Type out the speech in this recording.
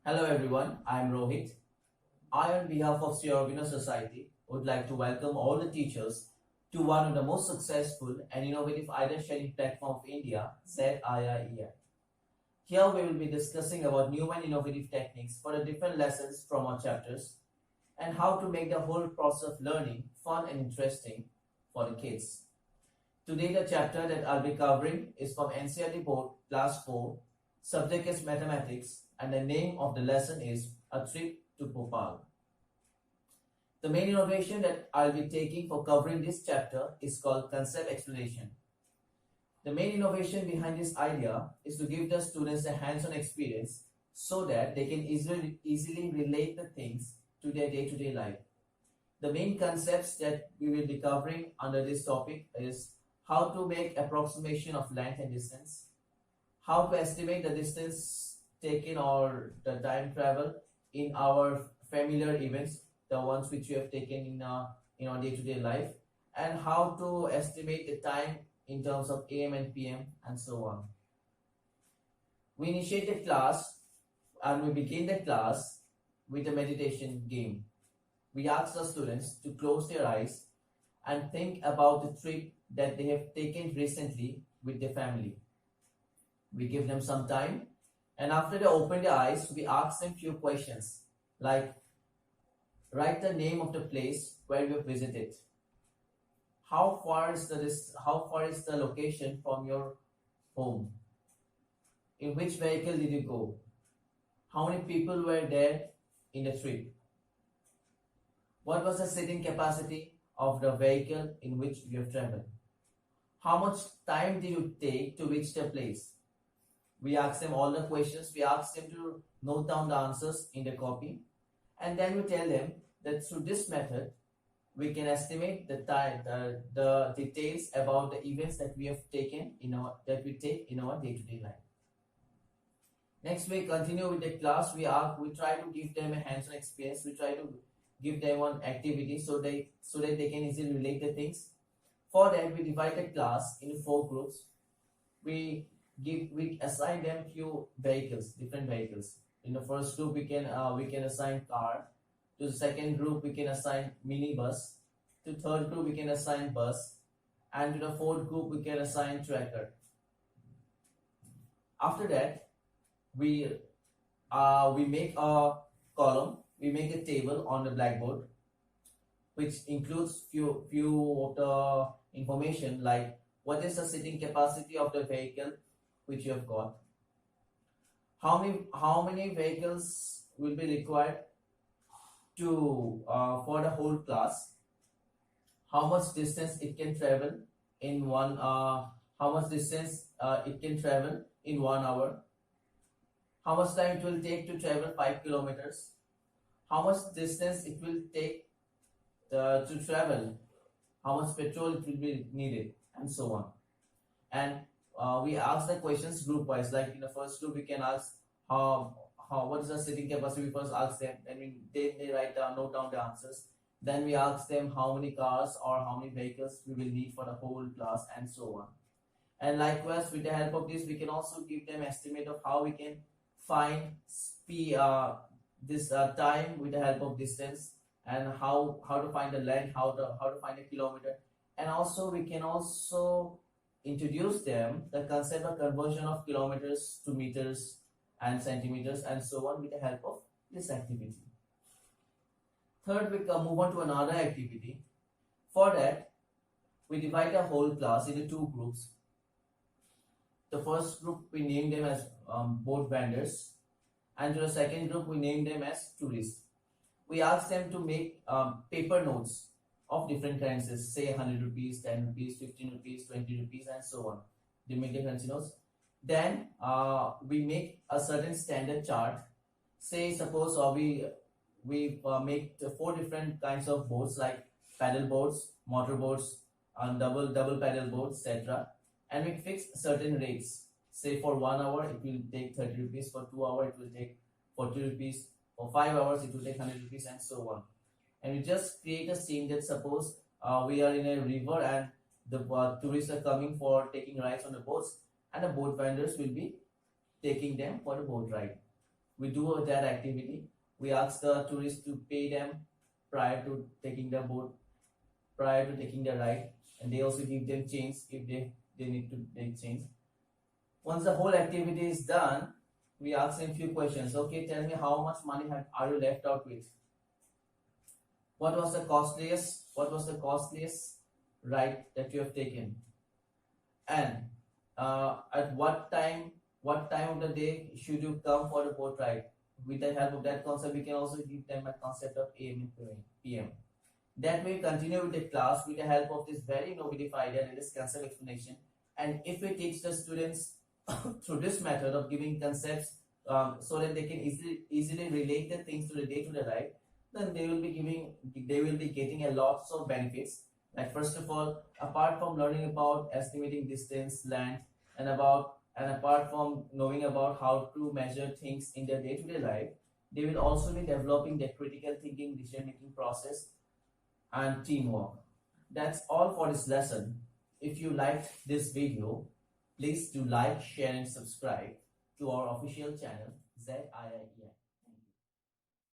Hello everyone, I am Rohit. I, on behalf of Sri Aurobindo Society, would like to welcome all the teachers to one of the most successful and innovative idea sharing platform of India, ZIIEI. Here we will be discussing about new and innovative techniques for the different lessons from our chapters and how to make the whole process of learning fun and interesting for the kids. Today the chapter that I'll be covering is from NCERT Board Class 4, subject is Mathematics, and the name of the lesson is A Trip to Bhopal. The main innovation that I'll be taking for covering this chapter is called concept explanation. The main innovation behind this idea is to give the students a hands-on experience so that they can easily relate the things to their day-to-day life. The main concepts that we will be covering under this topic is how to make approximation of length and distance, how to estimate the distance taken or the time travel in our familiar events, the ones which we have taken in our day-to-day life, and how to estimate the time in terms of AM and PM and so on. We initiate the class and we begin the class with a meditation game. We ask the students to close their eyes and think about the trip that they have taken recently with their family. We give them some time, and after they open their eyes, we ask them few questions like write the name of the place where you have visited. How far is the location from your home? In which vehicle did you go? How many people were there in the trip? What was the sitting capacity of the vehicle in which you have traveled? How much time did you take to reach the place? We ask them all the questions. We ask them to note down the answers in the copy, and then we tell them that through this method we can estimate the time, the details about the events that we have taken that we take in our day-to-day life. Next, we continue with the class. We try to give them a hands-on experience. We try to give them one activity so that they can easily relate the things. For that, we divide the class into 4 groups. We assign them few vehicles, different vehicles. In the first group, we can assign car. To the second group, we can assign minibus. To the third group, we can assign bus, and to the fourth group, we can assign tracker. After that, we make a column. We make a table on the blackboard, which includes few of the information like what is the sitting capacity of the vehicle which you have got, how many vehicles will be required to for the whole class, how much distance it can travel in one it can travel in 1 hour, how much time it will take to travel 5 kilometers, how much distance it will take to travel, how much petrol it will be needed, and so on. And we ask the questions group wise. Like in the first group, we can ask what is the sitting capacity. We first ask them, and they note down the answers. Then we ask them how many cars or how many vehicles we will need for the whole class, and so on. And likewise, with the help of this, we can also give them estimate of how we can find time with the help of distance, and how to find the length, how to find a kilometer. And also we can also introduce them the concept of conversion of kilometers to meters and centimeters and so on with the help of this activity. Third, we move on to another activity. For that, we divide the whole class into 2 groups. The first group we name them as boat vendors, and to the second group we name them as tourists. We ask them to make paper notes of different currencies, say 100 rupees, 10 rupees, 15 rupees, 20 rupees, and so on. They make the currency notes. Then we make a certain standard chart. Say suppose we make 4 different kinds of boats, like paddle boats, motor boats, and double paddle boats, etc. And we fix certain rates. Say for 1 hour it will take 30 rupees, for 2 hours it will take 40 rupees, for 5 hours it will take 100 rupees, and so on. And we just create a scene that suppose we are in a river and the tourists are coming for taking rides on the boats, and the boat vendors will be taking them for a boat ride. we do that activity. We ask the tourists to pay them prior to taking the boat, prior to taking the ride, and they also give them change if they need to take change. Once the whole activity is done, we ask them few questions. Okay, tell me how much money are you left out with? What was the costliest ride that you have taken? And at what time of the day should you come for the boat ride? With the help of that concept, we can also give them a concept of AM and PM. That way, continue with the class with the help of this very innovative idea and this concept explanation. And if we teach the students through this method of giving concepts, so that they can easily relate the things to the day life, then they will be getting a lots of benefits. Like first of all, apart from learning about estimating distance, length, and apart from knowing about how to measure things in their day-to-day life, they will also be developing their critical thinking, decision-making process, and teamwork. That's all for this lesson. If you liked this video, please do like, share, and subscribe to our official channel, ZIIEN.